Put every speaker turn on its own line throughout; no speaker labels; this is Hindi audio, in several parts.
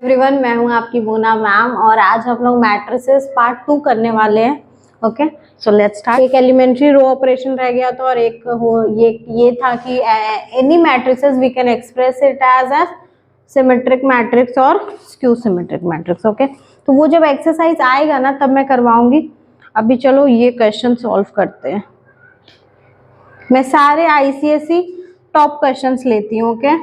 एवरीवन, मैं हूं आपकी मोना मैम और आज हम लोग मैट्रिसेस पार्ट 2 करने वाले हैं। Okay, so let's start. एक एलिमेंट्री रो ऑपरेशन रह गया था और एक ये था कि any matrices we can express it as a symmetric matrix और स्क्यू सिमेट्रिक मैट्रिक्स। ओके, तो वो जब एक्सरसाइज आएगा ना तब मैं करवाऊंगी। अभी चलो ये क्वेश्चन सॉल्व करते हैं। मैं सारे आईसीएसई टॉप क्वेश्चंस लेती हूँ। ओके,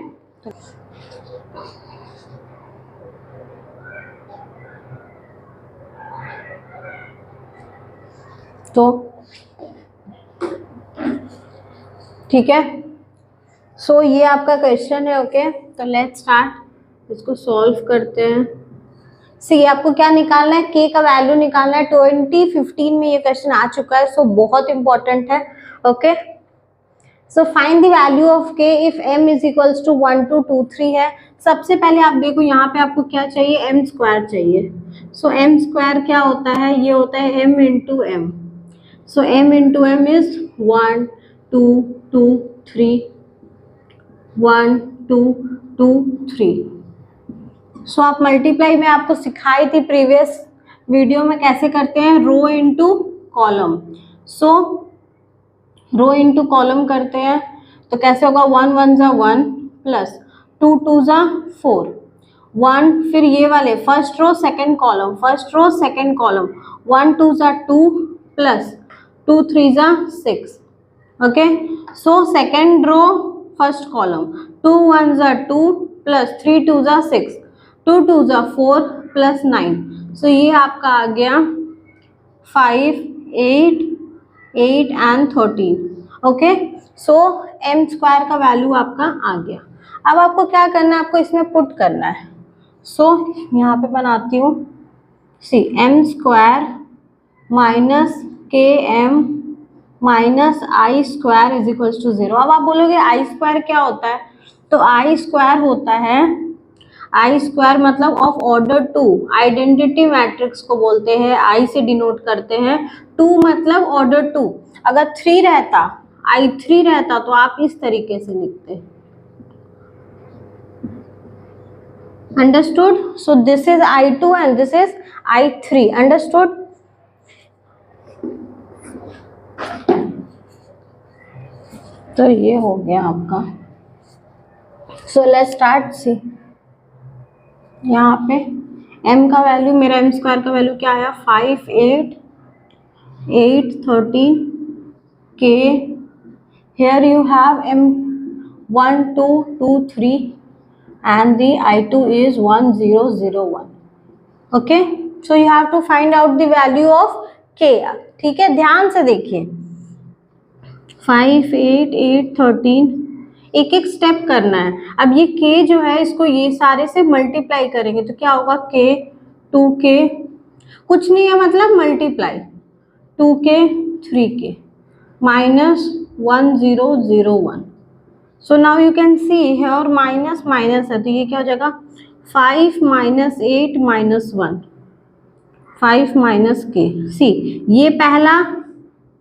तो ठीक है। सो ये आपका क्वेश्चन है। ओके, तो लेट्स स्टार्ट, इसको सॉल्व करते हैं। सी आपको क्या निकालना है, के का वैल्यू निकालना है। 2015 में ये क्वेश्चन आ चुका है, सो बहुत इंपॉर्टेंट है। Okay, so find the value of k if m is equals to 1 2 2 3 है। सबसे पहले आप देखो यहाँ पे आपको क्या चाहिए, m स्क्वायर चाहिए। सो m स्क्वायर क्या होता है, ये होता है m into m. So m into m is 1 2 2 3 1 2 2 3। सो आप मल्टीप्लाई में आपको सिखाई थी प्रीवियस वीडियो में कैसे करते हैं, रो इंटू कॉलम। सो रो इंटू कॉलम करते हैं तो कैसे होगा, 1 1 जा 1 प्लस 2 2 जा 4 1, फिर ये वाले first row second column, first row second column, 1 2 जा 2 प्लस 2 3 जा 6। Okay, so second row first column, 2 1 जा 2 प्लस 3 2 जा 6, 2 2 जा 4 प्लस 9। सो ये आपका आ गया 5 8 8 and 13। Okay, so m square का वैल्यू आपका आ गया। अब आपको क्या करना है, आपको इसमें पुट करना है। सो यहाँ पे बनाती हूँ, see m square minus k m minus I square is equals to 0। अब आप बोलोगे आई स्क्वायर क्या होता है, तो आई स्क्वायर होता है, आई स्क्वायर मतलब ऑफ ऑर्डर 2, आइडेंटिटी मैट्रिक्स को बोलते हैं, आई से डिनोट करते हैं, 2 मतलब ऑर्डर 2। अगर 3 रहता, आई 3 रहता तो आप इस तरीके से लिखते। Understood? So this is I2 and this is I3। Understood? तो ये हो गया आपका। सो लेट्स स्टार्ट। सी यहाँ पे m का वैल्यू, मेरा m स्क्वायर का वैल्यू क्या आया, 5 8 8 13 k। here you have m 1 2 2 3 and the I2 is 1 0 0 1। okay, so you have to find out the value of k। ठीक है, ध्यान से देखिए, 5 8 8 13, एक एक स्टेप करना है। अब ये k जो है इसको ये सारे से मल्टीप्लाई करेंगे तो क्या होगा, k 2k, कुछ नहीं है मतलब multiply, 2k 3k minus 1 0 0 1। So now you can see here minus minus है तो ये क्या हो जाएगा, 5 माइनस 8 माइनस 1, 5 माइनस k। सी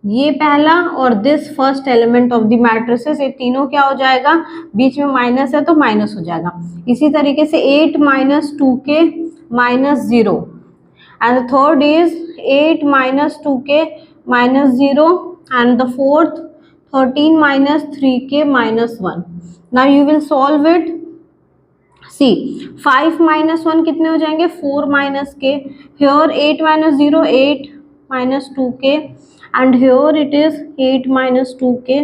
ये पहला और this first element of the matrices, ये तीनों क्या हो जाएगा, बीच में माइनस है तो माइनस हो जाएगा। इसी तरीके से 8 minus 2k minus 0 and the third is 8 minus 2k minus 0 and the fourth 13 minus 3k minus 1। Now you will solve it. See 5 minus 1 कितने हो जाएंगे, 4 minus k, here 8 minus 0 8 minus 2k and here it is 8 minus 2k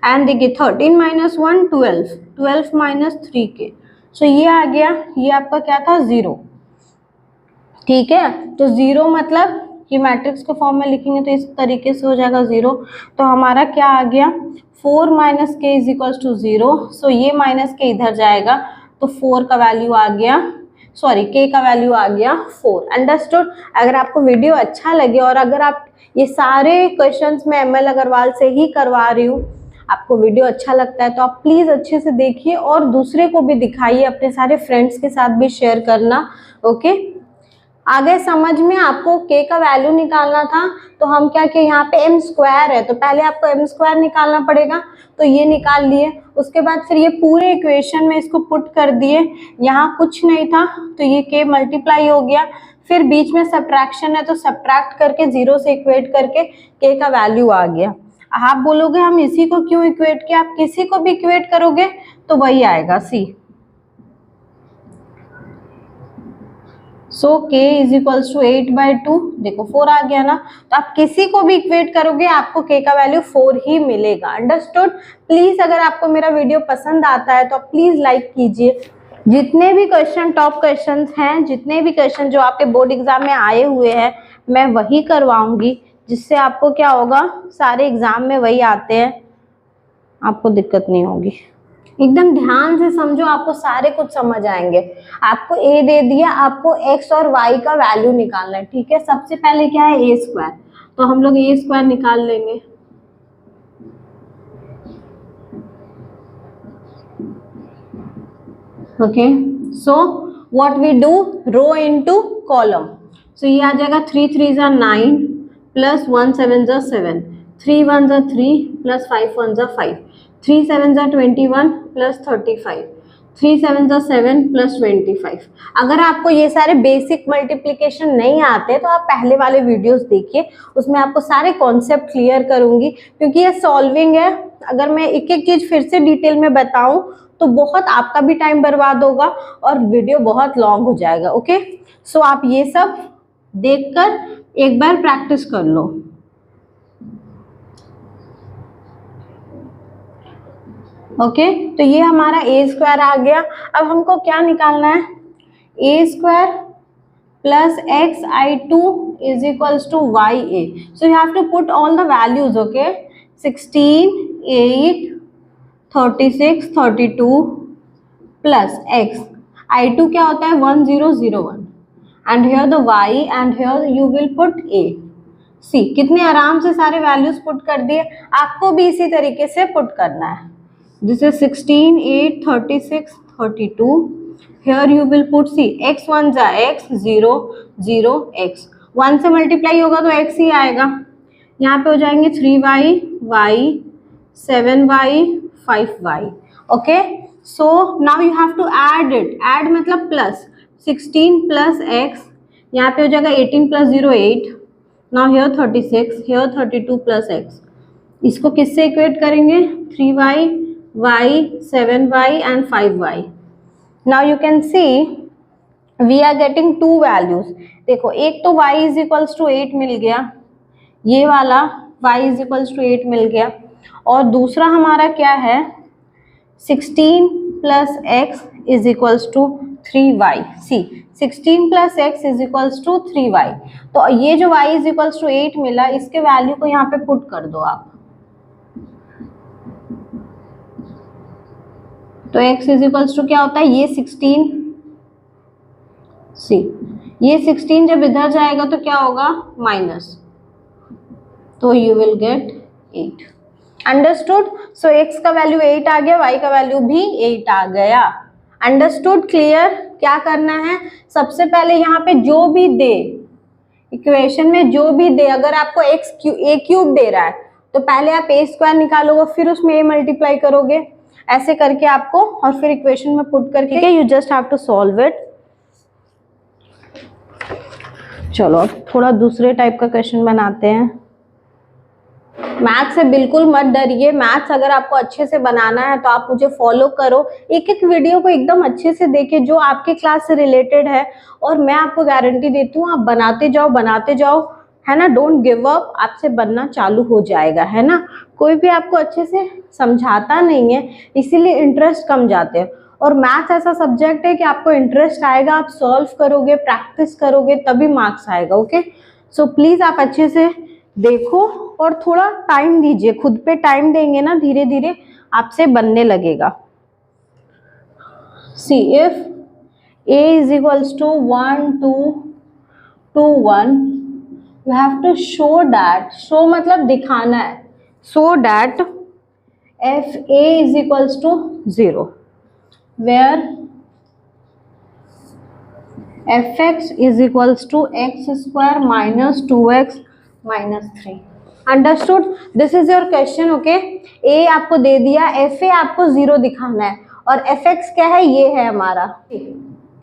and देखिए 13 minus 1 12 12 minus 3k। सो ये आ गया, ये आपका क्या था, 0। ठीक है, तो 0 मतलब ये मैट्रिक्स के फॉर्म में लिखेंगे तो इस तरीके से हो जाएगा 0। तो हमारा क्या आ गया, 4 माइनस के इज इक्वल्स टू 0। सो ये माइनस के इधर जाएगा तो 4 का वैल्यू आ गया, सॉरी k का वैल्यू आ गया 4। अंडरस्टूड? अगर आपको वीडियो अच्छा लगे और अगर आप ये सारे क्वेश्चंस मैं ML अग्रवाल से ही करवा रही हूँ, आपको वीडियो अच्छा लगता है तो आप प्लीज़ अच्छे से देखिए और दूसरे को भी दिखाइए, अपने सारे फ्रेंड्स के साथ भी शेयर करना। ओके, आ गए समझ में? आपको k का वैल्यू निकालना था तो हम क्या किए, यहाँ पे m स्क्वायर है तो पहले आपको m स्क्वायर निकालना पड़ेगा, तो ये निकाल लिए। उसके बाद फिर ये पूरे इक्वेशन में इसको पुट कर दिए, यहाँ कुछ नहीं था तो ये k मल्टीप्लाई हो गया, फिर बीच में सब्ट्रैक्शन है तो सब्ट्रैक्ट करके 0 से इक्वेट करके k का वैल्यू आ गया। आप बोलोगे हम इसी को क्यों इक्वेट किया, आप किसी को भी इक्वेट करोगे तो वही आएगा c। So k is equals to 8/2, देखो 4 आ गया ना, तो आप किसी को भी इक्वेट करोगे आपको k का वैल्यू 4 ही मिलेगा। अंडरस्टूड? प्लीज अगर आपको मेरा वीडियो पसंद आता है तो आप प्लीज लाइक कीजिए। जितने भी क्वेश्चन टॉप क्वेश्चंस हैं, जितने भी क्वेश्चन जो आपके बोर्ड एग्जाम में आए हुए हैं, मैं वही करवाऊंगी, जिससे आपको क्या होगा, सारे एग्जाम में वही आते हैं, आपको दिक्कत नहीं होगी। एकदम ध्यान से समझो, आपको सारे कुछ समझ आएंगे। आपको a दे दिया, आपको x और y का वैल्यू निकालना है, ठीक है। सबसे पहले क्या है, a स्क्वायर, तो हम लोग a स्क्वायर निकाल लेंगे। Okay, so what we do, row into column. So ये आ जाएगा 3 3 जा 9 प्लस 1 7 जा 7, 3 1 जा 3 प्लस 5 1 जा 5, 3 7 जा 21 प्लस 35, 3 7 जा 7 प्लस 25। अगर आपको ये सारे बेसिक मल्टीप्लिकेशन नहीं आते तो आप पहले वाले वीडियोस देखिए, उसमें आपको सारे कॉन्सेप्ट क्लियर करूंगी, क्योंकि ये सॉल्विंग है। अगर मैं एक एक चीज फिर से डिटेल में बताऊं तो बहुत आपका भी टाइम बर्बाद होगा और वीडियो बहुत लॉन्ग हो जाएगा। ओके, सो आप ये सब देखकर एक बार प्रैक्टिस कर लो। ओके, तो ये हमारा a स्क्वायर आ गया। अब हमको क्या निकालना है, a square plus xi2 is equals to ya। So you have to put all the values. Okay, 16 8 36 32 plus x, i2 क्या होता है 1001, and here the y and here you will put a। See कितने आराम से सारे वैल्यूज पुट कर दिए, आपको भी इसी तरीके से पुट करना है। This is 16 8 36 32, here you will put, see x 1 जा x 0 0 x, 1 से मल्टीप्लाई होगा तो x ही आएगा। यहाँ पे हो जाएंगे 3y y 7y 5y। Okay, so now you have to add it, add मतलब प्लस, 16 प्लस x, यहाँ पे हो जाएगा 18 plus 0 8, now here 36, here 32 plus x। इसको किससे इक्वेट करेंगे, 3y y 7y and 5y। now you can see we are getting two values। देखो, एक तो y is equals to 8 मिल गया, ये वाला y is equals to 8 मिल गया, और दूसरा हमारा क्या है 16 plus x is equals to 3y। see 16 plus x is equals to 3y, तो ये जो y is equals to 8 मिला, इसके वैल्यू को यहाँ पे पुट कर दो आप, तो x इज इक्वल्स टू क्या होता है, ये 16, सी ये 16 जब इधर जाएगा तो क्या होगा माइनस, तो you will gate 8। Understood? So x का वैल्यू 8 आ गया, y का वैल्यू भी 8 आ गया। अंडरस्टूड? क्लियर? क्या करना है, सबसे पहले यहाँ पे जो भी दे, इक्वेशन में जो भी दे, अगर आपको a क्यूब दे रहा है तो पहले आप a स्क्वायर निकालोगे, फिर उसमें a मल्टीप्लाई करोगे, ऐसे करके आपको, और फिर इक्वेशन में पुट करके you just have to solve it. चलो अब थोड़ा दूसरे टाइप का क्वेश्चन बनाते हैं। मैथ्स से बिल्कुल मत डरिए, मैथ्स अगर आपको अच्छे से बनाना है तो आप मुझे फॉलो करो, एक एक वीडियो को एकदम अच्छे से देखिए जो आपके क्लास से रिलेटेड है, और मैं आपको गारंटी देती हूँ आप बनाते जाओ, है ना। डोंट गिव अप, आपसे बनना चालू हो जाएगा, है ना। कोई भी आपको अच्छे से समझाता नहीं है, इसीलिए इंटरेस्ट कम जाते हैं। और मैथ्स ऐसा सब्जेक्ट है कि आपको इंटरेस्ट आएगा, आप सॉल्व करोगे, प्रैक्टिस करोगे, तभी मार्क्स आएगा। ओके, सो प्लीज आप अच्छे से देखो और थोड़ा टाइम दीजिए, खुद पे टाइम देंगे ना, धीरे धीरे आपसे बनने लगेगा। See if a is equals to 1 2 2 1, you have to show that, show मतलब दिखाना है, so that f a is equals to 0, where f x is equals to x square minus 2x minus 3। Understood? This is your question. Okay, A आपको दे दिया, एफ ए आपको 0 दिखाना है और एफ एक्स क्या है, ये है हमारा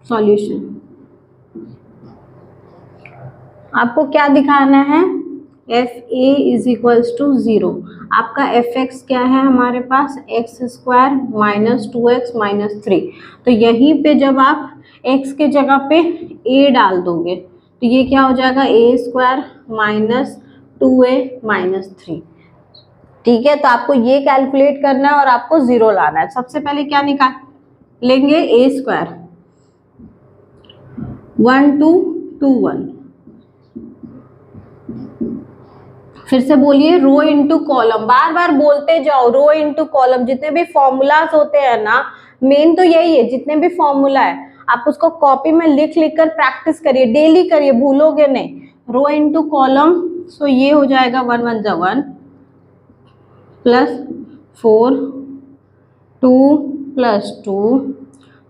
सॉल्यूशन। आपको क्या दिखाना है, f A is equals to 0। आपका एफ एक्स क्या है हमारे पास, x square minus 2x minus 3। तो यहीं पे जब आप x के जगह पे a डाल दोगे तो ये क्या हो जाएगा, ए स्क्वायर माइनस 2a माइनस 3। ठीक है, तो आपको ये कैलकुलेट करना है और आपको 0 लाना है। सबसे पहले क्या निकाल लेंगे, ए स्क्वायर 1 2 2 1। फिर से बोलिए, रो इनटू कॉलम, बार बार बोलते जाओ, रो इनटू कॉलम। जितने भी फॉर्मूलाज होते हैं ना, मेन तो यही है, जितने भी फॉर्मूला है आप उसको कॉपी में लिख लिख कर प्रैक्टिस करिए, डेली करिए, भूलोगे नहीं। रो इनटू कॉलम, सो ये हो जाएगा 1 1 जा 1 प्लस 4 2 प्लस 2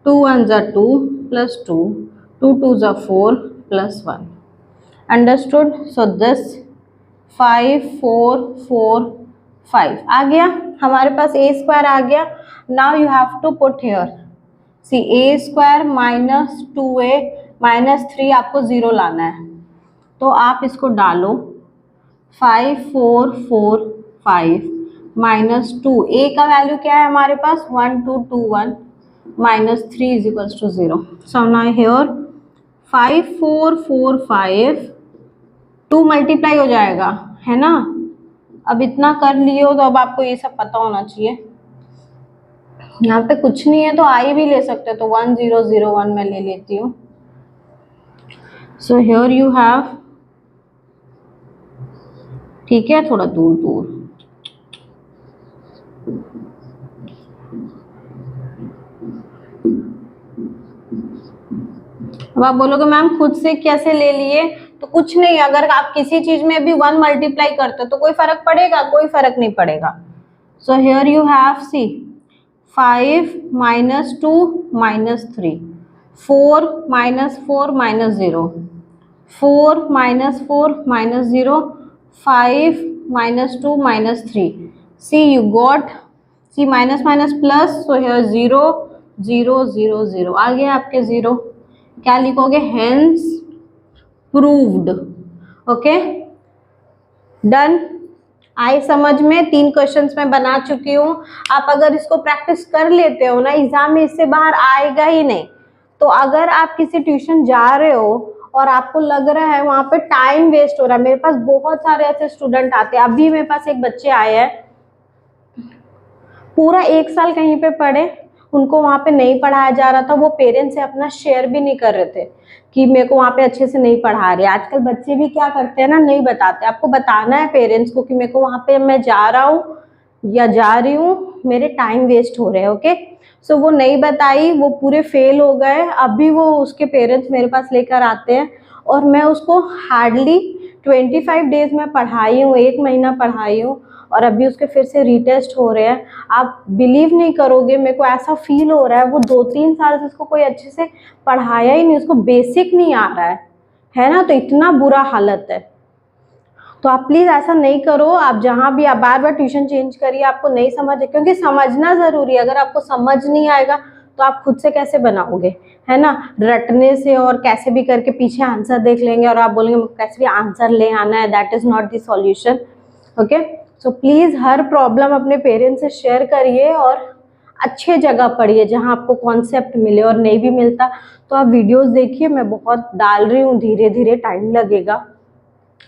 2 1 जा 2 प्लस 2 2 2 जा 4 प्लस 1। अंडरस्टूड? सो दिस 5 4 4 5 आ गया हमारे पास, ए स्क्वायर आ गया। Now you have to put here see a square minus 2a minus 3, आपको 0 लाना है तो आप इसको डालो 5 4 4 5 माइनस 2, ए का वैल्यू क्या है हमारे पास 1 2 2 1 minus 3 is equals to 0। So now here 5 4 4 5 2 multiply हो जाएगा, है ना। अब इतना कर लिए हो तो अब आपको ये सब पता होना चाहिए। यहाँ पे कुछ नहीं है तो आई भी ले सकते हो, तो 1 0 0 1 मैं ले लेती हूँ। सो हियर यू हैव, ठीक है, थोड़ा दूर दूर। अब आप बोलोगे मैम खुद से कैसे ले लिए, तो कुछ नहीं, अगर आप किसी चीज में भी 1 मल्टीप्लाई करते हो तो कोई फर्क पड़ेगा, कोई फर्क नहीं पड़ेगा। So here you have C 5 minus 2 minus 3 4 minus 4 minus 0 4 minus 4 minus 0 5 minus 2 minus 3। See you got, see minus minus plus, so here 0 0 0 0 आ गया आपके 0। क्या लिखोगे, हेंस प्रूव्ड। Okay, done. आई समझ में, 3 क्वेश्चंस मैं बना चुकी हूँ। आप अगर इसको प्रैक्टिस कर लेते हो ना, एग्जाम में इससे बाहर आएगा ही नहीं। तो अगर आप किसी ट्यूशन जा रहे हो और आपको लग रहा है वहाँ पे टाइम वेस्ट हो रहा है, मेरे पास बहुत सारे ऐसे स्टूडेंट आते हैं। अभी मेरे पास एक बच्चे आए हैं, पूरा 1 साल कहीं पे पढ़े, उनको वहाँ पे नहीं पढ़ाया जा रहा था। वो पेरेंट्स से अपना शेयर भी नहीं कर रहे थे कि मेरे को वहाँ पे अच्छे से नहीं पढ़ा रहे। आजकल बच्चे भी क्या करते हैं ना, नहीं बताते। आपको बताना है पेरेंट्स को कि मेरे को वहाँ पे मैं जा रहा हूँ या जा रही हूँ, मेरे टाइम वेस्ट हो रहे हैं। ओके, सो वो नहीं बताई, वो पूरे फेल हो गए। अभी वो उसके पेरेंट्स मेरे पास लेकर आते हैं और मैं उसको हार्डली 25 डेज में पढ़ाई हूँ, 1 महीना पढ़ाई हूँ, और अभी उसके फिर से रीटेस्ट हो रहे हैं। आप बिलीव नहीं करोगे, मेरे को ऐसा फील हो रहा है वो 2-3 साल से उसको कोई अच्छे से पढ़ाया ही नहीं, उसको बेसिक नहीं आ रहा है ना। तो इतना बुरा हालत है। तो आप प्लीज़ ऐसा नहीं करो। आप जहाँ भी, आप बार बार ट्यूशन चेंज करिए, आपको नहीं समझ, क्योंकि समझना ज़रूरी है। अगर आपको समझ नहीं आएगा तो आप खुद से कैसे बनाओगे, है ना। रटने से और कैसे भी करके पीछे आंसर देख लेंगे और आप बोलेंगे कैसे भी आंसर ले आना है, that is not the solution. Okay, so please her problem अपने पेरेंट्स से शेयर करिए और अच्छे जगह पढ़िए जहाँ आपको कॉन्सेप्ट मिले, और नहीं भी मिलता तो आप वीडियोस देखिए। मैं बहुत डाल रही हूँ, धीरे धीरे टाइम लगेगा,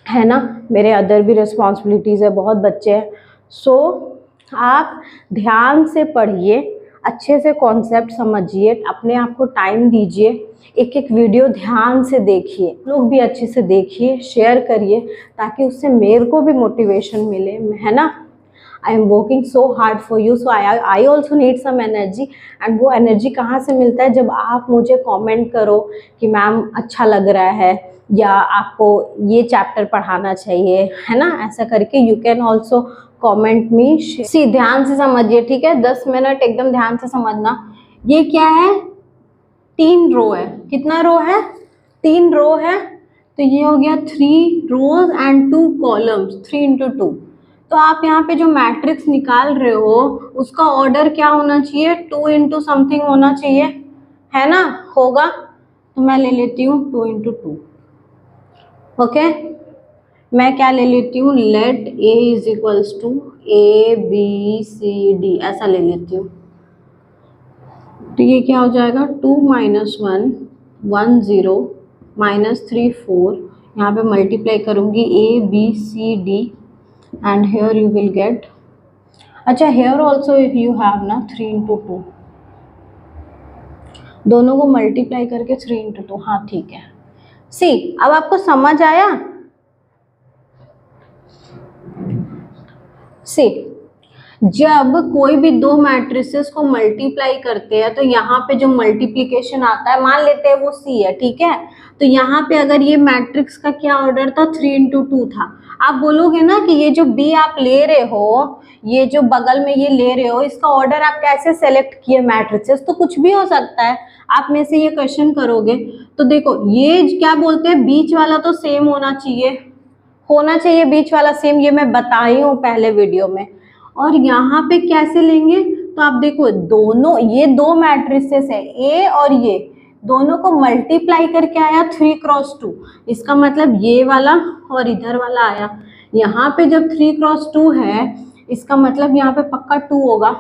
है ना। मेरे अदर भी रिस्पॉन्सिबिलिटीज़ है, बहुत बच्चे हैं। सो आप ध्यान से पढ़िए, अच्छे से कॉन्सेप्ट समझिए, अपने आप को टाइम दीजिए, एक एक वीडियो ध्यान से देखिए, लोग भी अच्छे से देखिए, शेयर करिए, ताकि उससे मेरे को भी मोटिवेशन मिले, है ना। I am working so hard for you, so I also need some energy. And वो एनर्जी कहाँ से मिलता है, जब आप मुझे कमेंट करो कि मैम अच्छा लग रहा है या आपको ये चैप्टर पढ़ाना चाहिए, है ना। ऐसा करके you can also comment me. See ध्यान से समझिए, ठीक है, 10 मिनट एकदम ध्यान से समझना। ये क्या है, 3 रो है। कितना रो है, 3 रो है, तो ये हो गया 3 रोज एंड 2 कॉलम्स, 3 इंटू 2। तो आप यहाँ पे जो मैट्रिक्स निकाल रहे हो उसका ऑर्डर क्या होना चाहिए, 2 इंटू समथिंग होना चाहिए, है ना, होगा। तो मैं ले लेती हूँ 2 इंटू 2। ओके, मैं क्या ले लेती हूँ, let A is equals to ABCD, ऐसा ले लेती हूँ। तो ये क्या हो जाएगा, 2 - 1 1 0 -3 4, यहाँ पे मल्टीप्लाई करूँगी ABCD and here you will get, अच्छा here also if you have ना 3 इंटू 2, दोनों को मल्टीप्लाई करके 3 इंटू 2, हाँ ठीक है। सी अब आपको समझ आया। सी जब कोई भी दो मैट्रिसेस को मल्टीप्लाई करते हैं तो यहाँ पे जो मल्टीप्लिकेशन आता है, मान लेते हैं वो C है, ठीक है। तो यहाँ पे अगर ये मैट्रिक्स का क्या ऑर्डर था, 3 इंटू 2 था। आप बोलोगे ना कि ये जो B आप ले रहे हो, ये जो बगल में ये ले रहे हो, इसका ऑर्डर आप कैसे सेलेक्ट किए मैट्रिसेस, तो कुछ भी हो सकता है। आप में से ये क्वेश्चन करोगे तो देखो ये क्या बोलते हैं, बीच वाला तो सेम होना चाहिए बीच वाला सेम, ये मैं बताई हूँ पहले वीडियो में। और यहाँ पे कैसे लेंगे, तो आप देखो दोनों ये दो मैट्रिसेस है A और ये दोनों को मल्टीप्लाई करके आया 3 क्रॉस 2, इसका मतलब ये वाला और इधर वाला आया। यहाँ पे जब 3 क्रॉस 2 है इसका मतलब यहाँ पे पक्का 2 होगा।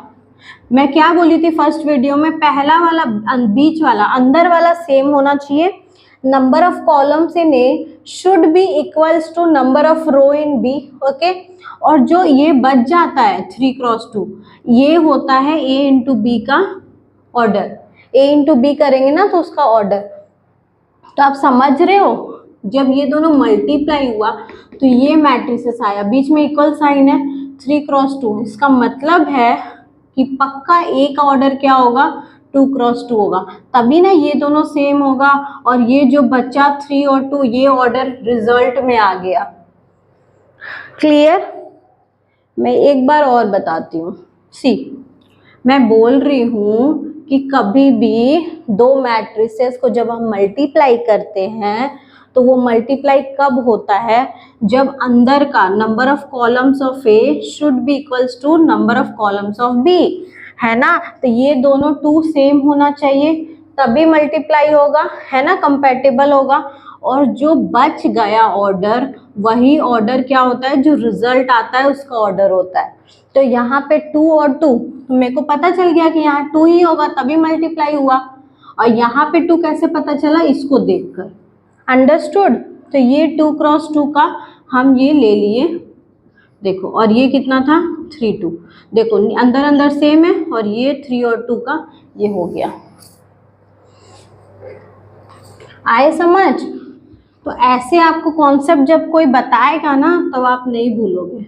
मैं क्या बोली थी फर्स्ट वीडियो में, पहला वाला बीच वाला अंदर वाला सेम होना चाहिए, number of columns in A should be equals to number of row in B, okay. और जो ये बच जाता है 3 क्रॉस 2, ये होता है A इंटू B का ऑर्डर, A इंटू B करेंगे ना तो उसका ऑर्डर। तो आप समझ रहे हो, जब ये दोनों मल्टीप्लाई हुआ तो ये मैट्रिसेस आया, बीच में इक्वल साइन है 3 क्रॉस 2, इसका मतलब है कि पक्का A का ऑर्डर क्या होगा, 2 क्रॉस 2 होगा, तभी ना ये दोनों सेम होगा। और ये जो बच्चा 3 और 2 ये ऑर्डर रिजल्ट में आ गया। क्लियर? मैं एक बार और बताती हूँ। सी मैं बोल रही हूँ कि कभी भी दो मैट्रिसेस को जब हम मल्टीप्लाई करते हैं तो वो मल्टीप्लाई कब होता है, जब अंदर का number of columns of A should be equals to number of columns of B, है ना। तो ये दोनों 2 सेम होना चाहिए तभी मल्टीप्लाई होगा, है ना, कंपैटिबल होगा। और जो बच गया ऑर्डर, वही ऑर्डर क्या होता है, जो रिजल्ट आता है उसका ऑर्डर होता है। तो यहाँ पे 2 और 2, तो मेरे को पता चल गया कि यहाँ 2 ही होगा तभी मल्टीप्लाई हुआ। और यहाँ पे 2 कैसे पता चला, इसको देखकर, अंडरस्टूड। तो ये 2 क्रॉस 2 का हम ये ले लिए, देखो, और ये कितना था 3 2, देखो अंदर अंदर सेम है, और ये 3 और 2 का ये हो गया। आए समझ? तो ऐसे आपको कॉन्सेप्ट जब कोई बताएगा ना तब आप नहीं भूलोगे।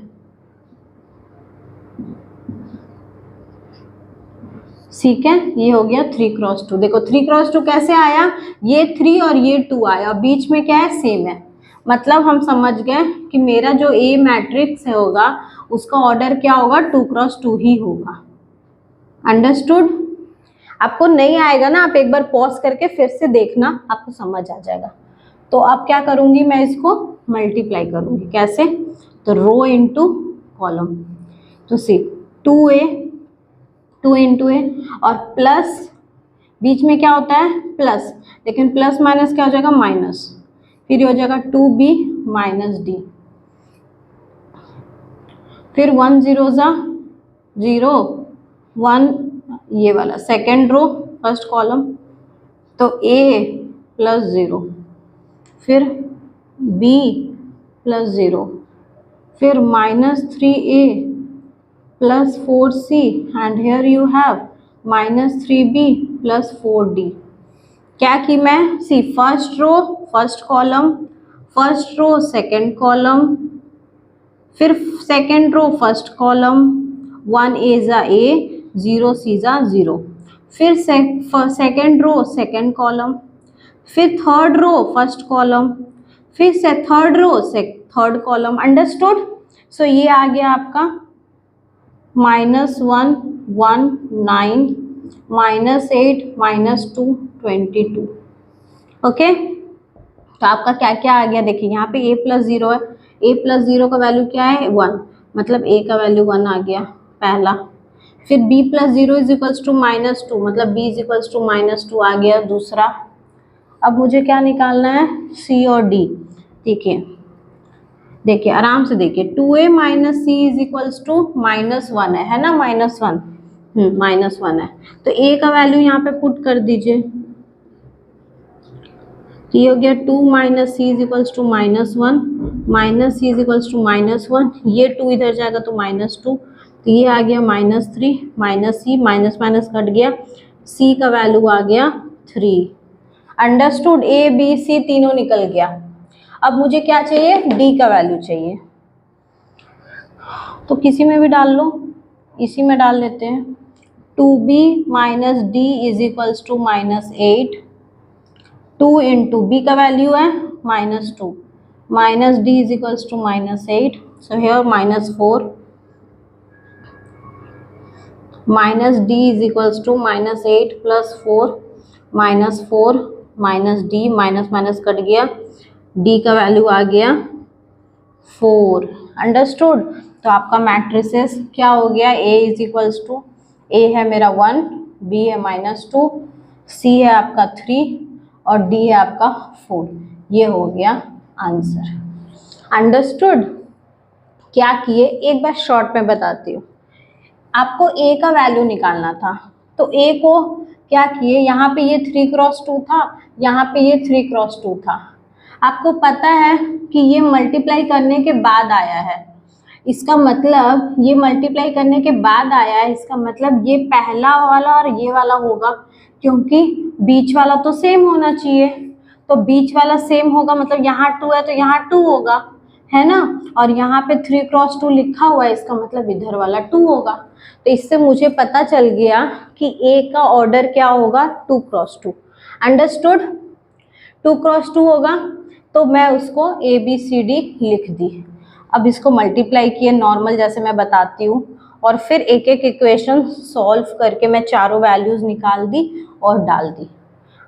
ठीक है, ये हो गया 3 क्रॉस 2। देखो 3 क्रॉस 2 कैसे आया, ये 3 और ये 2 आया, बीच में क्या है, सेम है। मतलब हम समझ गए कि मेरा जो A मैट्रिक्स है होगा उसका ऑर्डर क्या होगा, 2 क्रॉस 2 ही होगा। अंडरस्टूड? आपको नहीं आएगा ना, आप एक बार पॉज करके फिर से देखना, आपको समझ आ जाएगा। तो अब क्या करूंगी, मैं इसको मल्टीप्लाई करूंगी, कैसे, तो रो इंटू कॉलम। तो सी 2A 2 इंटू A और प्लस, बीच में क्या होता है प्लस, लेकिन प्लस माइनस क्या हो जाएगा, माइनस, फिर हो जाएगा 2B माइनस D, फिर 1 0 ज़ा 0 1, ये वाला सेकेंड रो फर्स्ट कॉलम, तो A प्लस 0, फिर B प्लस 0, फिर minus 3A plus 4C and here you have minus 3B plus 4D। क्या की मैं, see first row first column, first row second column, फिर second row first column, 1A ज़ा A 0C ज़ा 0, फिर सेकेंड रो सेकेंड कॉलम, फिर थर्ड रो फर्स्ट कॉलम, फिर से third row third column. Understood? सो ये आ गया आपका -1 1 9 -8 -2 22। ओके, तो आपका क्या क्या आ गया, देखिए यहाँ पे a प्लस 0 है, a प्लस 0 का वैल्यू क्या है 1, मतलब a का वैल्यू 1 आ गया पहला। फिर b plus 0 is equals to -2, मतलब b इज इक्वल्स टू -2 आ गया दूसरा। अब मुझे क्या निकालना है, c और d। देखिए देखिए आराम से देखिए, 2a minus C is equals to -1 है ना, -1, -1 है। तो a का वैल्यू यहाँ पे पुट कर दीजिए, तो ये हो गया 2 minus C is equals to -1, minus C is equals to -1, ये 2 इधर जाएगा तो -2, तो ये आ गया -3, माइनस सी माइनस माइनस कट गया, सी का वैल्यू आ गया 3। अंडरस्टूड, ए बी सी तीनों निकल गया। अब मुझे क्या चाहिए, डी का वैल्यू चाहिए, तो किसी में भी डाल लो, इसी में डाल लेते हैं। 2b minus D is equals to -8, 2 into B का वैल्यू है -2, minus D is equals to -8, so here -4, minus D is equals to -8 plus 4, -4 minus D, minus minus cut गया, डी का वैल्यू आ गया 4। अंडरस्टूड, तो आपका मैट्रिसेस क्या हो गया, A is equals to, A है मेरा 1, बी है -2, सी है आपका 3 और डी है आपका 4। ये हो गया आंसर। अंडरस्टूड, क्या किए एक बार शॉर्ट में बताती हूँ। आपको ए का वैल्यू निकालना था, तो ए को क्या किए, यहाँ पे ये 3×2 था, यहाँ पे ये 3×2 था। आपको पता है कि ये मल्टीप्लाई करने के बाद आया है, इसका मतलब ये मल्टीप्लाई करने के बाद आया है, इसका मतलब ये पहला वाला और ये वाला होगा, क्योंकि बीच वाला तो सेम होना चाहिए। तो बीच वाला सेम होगा, मतलब यहाँ 2 है तो यहाँ 2 होगा, है ना, और यहाँ पे 3×2 लिखा हुआ है, इसका मतलब इधर वाला 2 होगा। तो इससे मुझे पता चल गया कि ए का ऑर्डर क्या होगा, 2×2। अंडरस्टूड, 2×2 होगा, तो मैं उसको ABCD लिख दी। अब इसको मल्टीप्लाई किए नॉर्मल, जैसे मैं बताती हूँ, और फिर एक एक इक्वेशन सॉल्व करके मैं चारों वैल्यूज निकाल दी और डाल दी।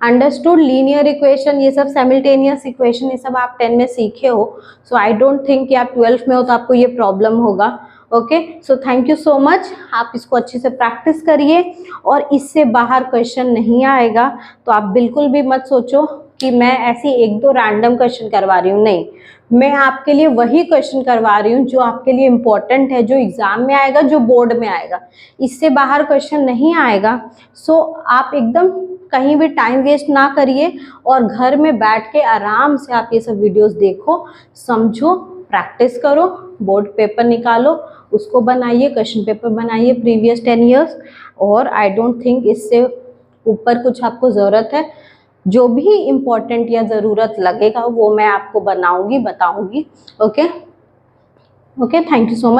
अंडरस्टूड, लीनियर इक्वेशन, ये सब साइमल्टेनियस इक्वेशन, ये सब आप 10 में सीखे हो, सो आई डोंट थिंक कि आप 12th में हो तो आपको ये प्रॉब्लम होगा। Okay, so thank you so much, आप इसको अच्छे से प्रैक्टिस करिए, और इससे बाहर क्वेश्चन नहीं आएगा। तो आप बिल्कुल भी मत सोचो कि मैं ऐसी 1-2 रैंडम क्वेश्चन करवा रही हूँ, नहीं, मैं आपके लिए वही क्वेश्चन करवा रही हूँ जो आपके लिए इम्पोर्टेंट है, जो एग्जाम में आएगा, जो बोर्ड में आएगा, इससे बाहर क्वेश्चन नहीं आएगा। सो आप एकदम कहीं भी टाइम वेस्ट ना करिए, और घर में बैठ के आराम से आप ये सब वीडियोस देखो, समझो, प्रैक्टिस करो, बोर्ड पेपर निकालो, उसको बनाइए, क्वेश्चन पेपर बनाइए प्रीवियस 10 ईयर्स, और आई डोंट थिंक इससे ऊपर कुछ आपको ज़रूरत है। जो भी इम्पोर्टेंट या ज़रूरत लगेगा वो मैं आपको बनाऊंगी, बताऊंगी। Okay, thank you so much.